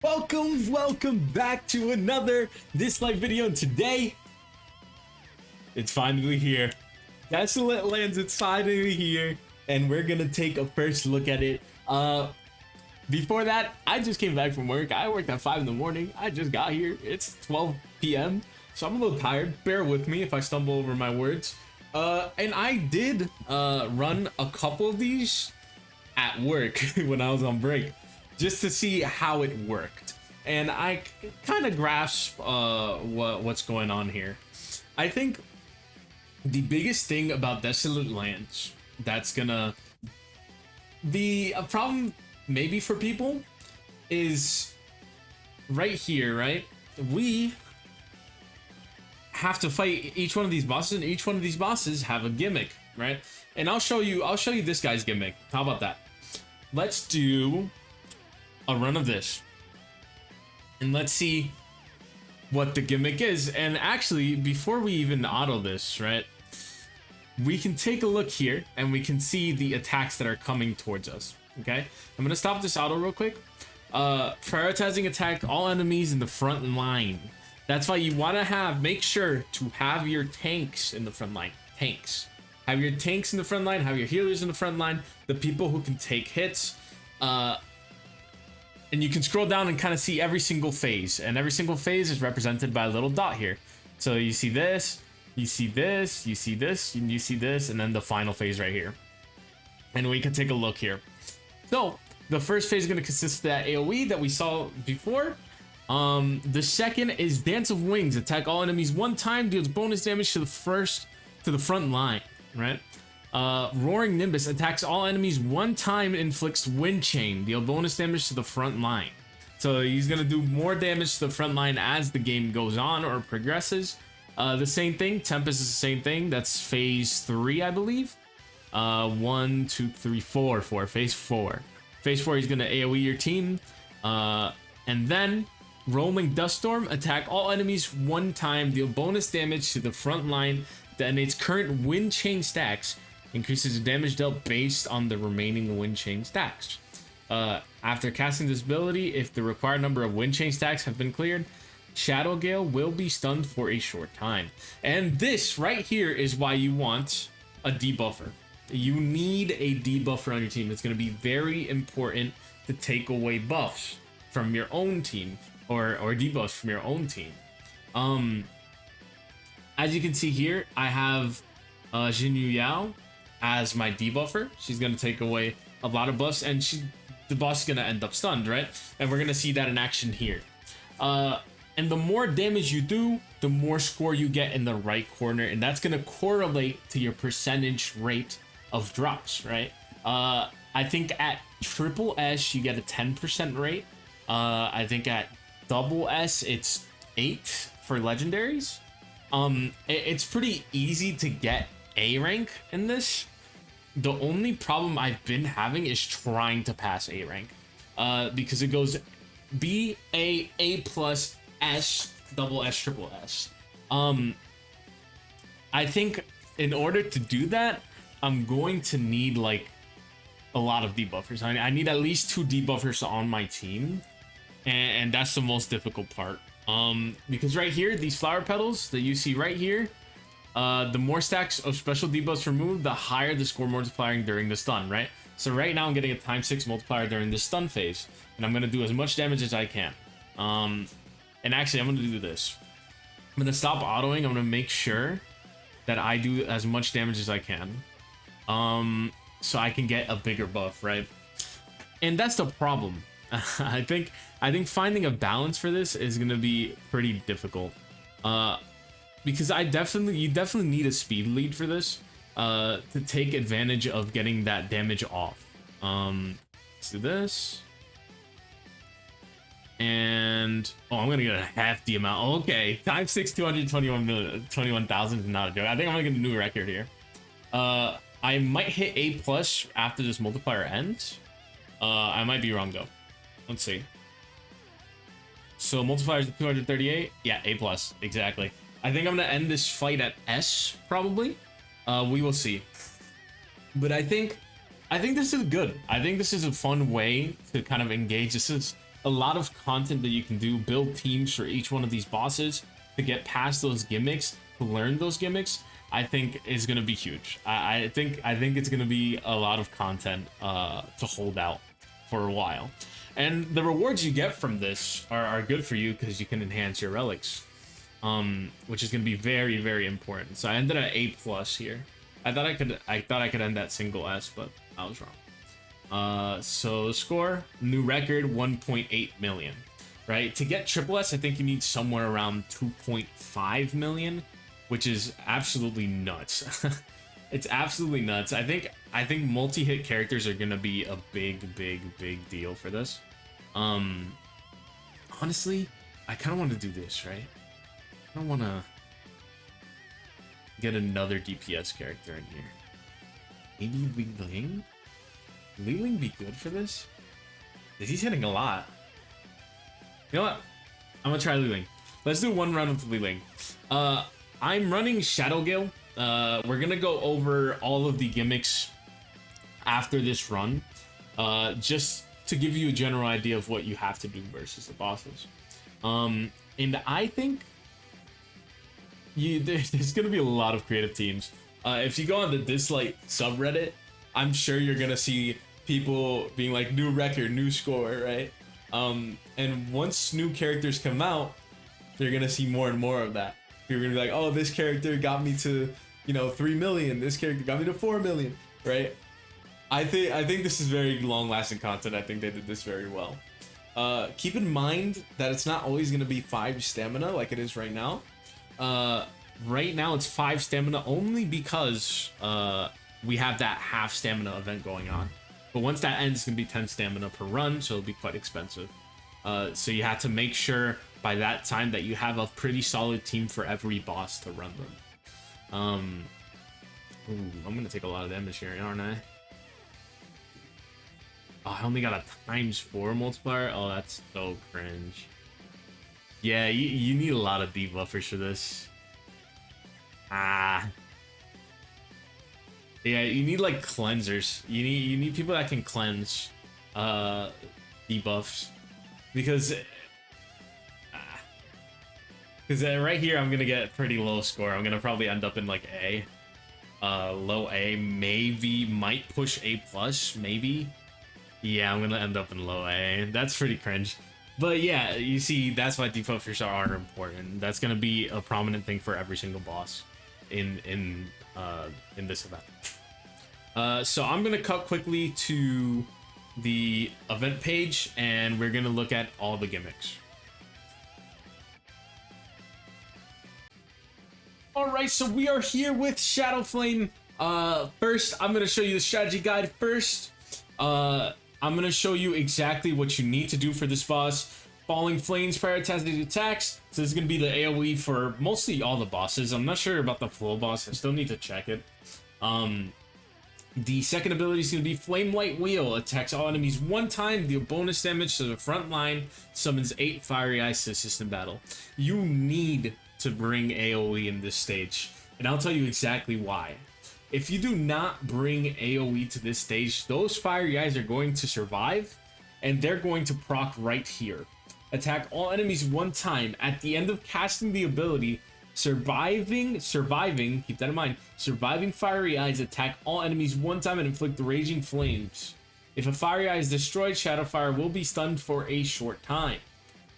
Welcome back to another Dislyte video, and today it's finally here. Desolate lands, it's finally here, and we're gonna take a first look at it. Before that, I just came back from work. I worked at 5 in the morning. I just got here. It's 12 p.m. so I'm a little tired. Bear with me if I stumble over my words. And I did run a couple of these at work when I was on break, just to see how it worked, and I kind of grasp what's going on here. I think the biggest thing about Desolate lands that's gonna be a problem maybe for people is right here, right? We have to fight each one of these bosses, and each one of these bosses have a gimmick, right? And I'll show you this guy's gimmick. How about that? Let's do a run of this and let's see what the gimmick is. And actually, before we even auto this, right, we can take a look here and we can see the attacks that are coming towards us. Okay, I'm gonna stop this auto real quick. Prioritizing attack all enemies in the front line. That's why you want to make sure to have your tanks in the front line. Have your tanks in the front line, have your healers in the front line, the people who can take hits. And you can scroll down and kind of see every single phase, and every single phase is represented by a little dot here. So you see this, you see this, you see this, and you see this, and then the final phase right here. And we can take a look here. So the first phase is going to consist of that AoE that we saw before. The second is Dance of Wings. Attack all enemies one time, deals bonus damage to the front line, right? Roaring Nimbus attacks all enemies one time, inflicts wind chain, deal bonus damage to the front line. So he's gonna do more damage to the front line as the game goes on or progresses. The same thing, Tempest is the same thing. That's phase 3, I believe. 1, 2, 3, 4, phase 4. Phase 4, he's gonna AoE your team. And then Rolling Dust Storm, attack all enemies one time, deal bonus damage to the front line, then its current wind chain stacks, increases the damage dealt based on the remaining wind chain stacks. After casting this ability, if the required number of wind chain stacks have been cleared, Shadow Gale will be stunned for a short time. And this right here is why you want a debuffer. You need a debuffer on your team. It's going to be very important to take away buffs from your own team, or debuffs from your own team. As you can see here, I have Jinyu Yao as my debuffer. She's going to take away a lot of buffs, and the boss is going to end up stunned, right? And we're going to see that in action here. And the more damage you do, the more score you get in the right corner, and that's going to correlate to your percentage rate of drops, right? I think at triple S you get a 10% rate. I think at double S it's 8 for legendaries. It's pretty easy to get A rank in this. The only problem I've been having is trying to pass A rank, because it goes B, A plus, S, double S, triple S. I think in order to do that, I'm going to need like a lot of debuffers. I need at least 2 debuffers on my team, and that's the most difficult part. Because right here, these flower petals that you see right here, the more stacks of special debuffs removed, the higher the score multiplier during the stun, right? So right now I'm getting a ×6 multiplier during the stun phase, and I'm going to do as much damage as I can. And actually, I'm going to do this. I'm going to stop autoing. I'm going to make sure that I do as much damage as I can, so I can get a bigger buff, right? And that's the problem. I think finding a balance for this is going to be pretty difficult, because you definitely need a speed lead for this, to take advantage of getting that damage off. Let's do this. And I'm gonna get a half the amount. Okay, ×6, 221,000 is not a joke. I think I'm gonna get a new record here. I might hit A plus after this multiplier ends. I might be wrong though. Let's see. So multipliers at 238. Yeah, A plus exactly. I think I'm gonna end this fight at S probably. We will see. But I think this is good. I think this is a fun way to kind of engage. This is a lot of content that you can do, build teams for each one of these bosses to get past those gimmicks, to learn those gimmicks, I think is going to be huge. I think it's going to be a lot of content to hold out for a while. And the rewards you get from this are good for you because you can enhance your relics, which is going to be very, very important. So I ended at A+ here. I thought I could end at single S, but I was wrong. So the score, new record, 1.8 million. Right? To get triple S, I think you need somewhere around 2.5 million, which is absolutely nuts. It's absolutely nuts. I think multi-hit characters are gonna be a big deal for this. Honestly, I kind of want to do this, right? I don't want to get another DPS character in here. Maybe Li-Ling? Li-Ling be good for this? He's hitting a lot. You know what? I'm gonna try Li-Ling. Let's do one round with Li-Ling. I'm running Shadow Gale. We're gonna go over all of the gimmicks after this run, just to give you a general idea of what you have to do versus the bosses. And I think there's gonna be a lot of creative teams. If you go on the Dislyte subreddit, I'm sure you're gonna see people being like, new record, new score, right? And once new characters come out, you're gonna see more and more of that. You're gonna be like, oh, this character got me to, 3 million. This character got me to 4 million, right? I think this is very long-lasting content. I think they did this very well. Keep in mind that it's not always gonna be 5 stamina like it is right now. Right now it's 5 stamina only because we have that half stamina event going on. But once that ends, it's gonna be 10 stamina per run, so it'll be quite expensive. So you have to make sure by that time that you have a pretty solid team for every boss to run them. Ooh, I'm gonna take a lot of damage here, aren't I? Oh, I only got a ×4 multiplier. Oh, that's so cringe. Yeah, you need a lot of debuffers for this. Yeah, you need like cleansers. You need people that can cleanse debuffs, because right here I'm gonna get a pretty low score. I'm gonna probably end up in like A, low A, maybe might push A+, maybe. Yeah, I'm gonna end up in low A. That's pretty cringe. But yeah, you see, that's why debuffers are important. That's gonna be a prominent thing for every single boss in this event. So I'm gonna cut quickly to the event page, and we're gonna look at all the gimmicks. Alright, so we are here with Shadow Flame. First, I'm gonna show you the strategy guide first. I'm gonna show you exactly what you need to do for this boss. Falling Flames prioritizing attacks. So this is gonna be the AoE for mostly all the bosses. I'm not sure about the flow boss. I still need to check it. The second ability is going to be Flame Light Wheel. Attacks all enemies one time, deal bonus damage to the front line, summons 8 Fiery Eyes to assist in battle. You need to bring AoE in this stage, and I'll tell you exactly why. If you do not bring AoE to this stage, those Fiery Eyes are going to survive, and they're going to proc right here. Attack all enemies one time. At the end of casting the ability, surviving, keep that in mind, surviving Fiery Eyes attack all enemies one time and inflict raging flames. If a Fiery Eye is destroyed, Shadowfire will be stunned for a short time.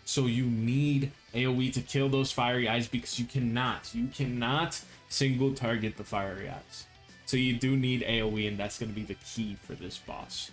So you need AoE to kill those Fiery Eyes, because you cannot single target the Fiery Eyes. So you do need AoE, and that's going to be the key for this boss.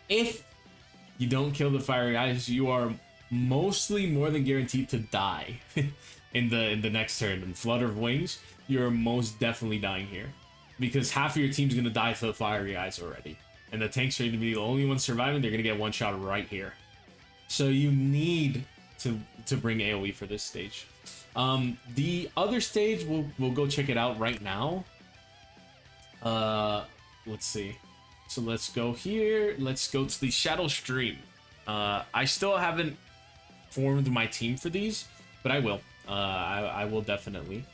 If you don't kill the Fiery Eyes, you are mostly more than guaranteed to die in the next turn. In Flutter of Wings, you're most definitely dying here, because half of your team's gonna die to the Fiery Eyes already, and the tanks are gonna be the only ones surviving. They're gonna get one shot right here. So you need to bring AoE for this stage. The other stage, we'll go check it out right now. Let's see. So let's go here. Let's go to the Shadow Stream. I still haven't formed my team for these, but I will. I will definitely.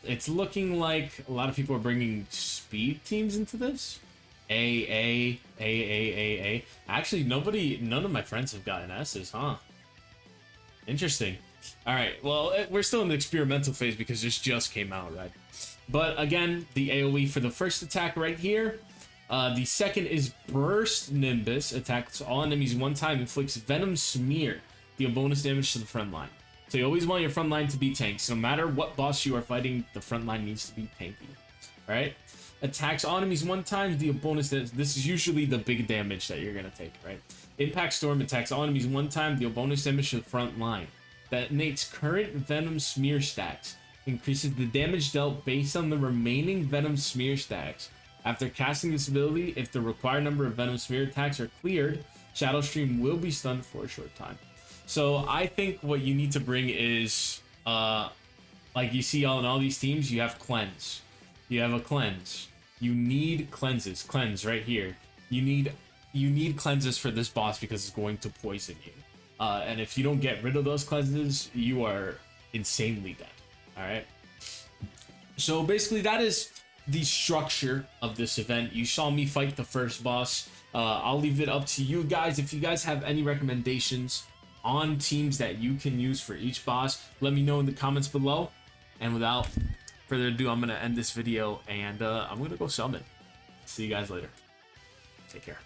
It's looking like a lot of people are bringing speed teams into this, A. Actually, none of my friends have gotten S's, huh? Interesting. All right, well, we're still in the experimental phase because this just came out, right? But again, the AoE for the first attack right here. The second is Burst Nimbus. Attacks all enemies one time, inflicts Venom Smear. Deal bonus damage to the front line. So you always want your front line to be tanks. No matter what boss you are fighting, the front line needs to be tanky. All right? Attacks all enemies one time, deal bonus damage. This is usually the big damage that you're going to take, right? Impact Storm attacks all enemies one time, deal bonus damage to the front line. Detonates current Venom Smear stacks. Increases the damage dealt based on the remaining Venom Smear stacks. After casting this ability, if the required number of Venom Smear attacks are cleared, Shadow Stream will be stunned for a short time. So I think what you need to bring is, like you see on all these teams, you have Cleanse. You have a Cleanse. You need cleanses. Cleanse right here. You need cleanses for this boss because it's going to poison you. And if you don't get rid of those cleanses, you are insanely dead. All right. So basically, that is the structure of this event. You saw me fight the first boss. I'll leave it up to you guys. If you guys have any recommendations on teams that you can use for each boss, let me know in the comments below. And without further ado, I'm gonna end this video and I'm gonna go summon. See you guys later. Take care.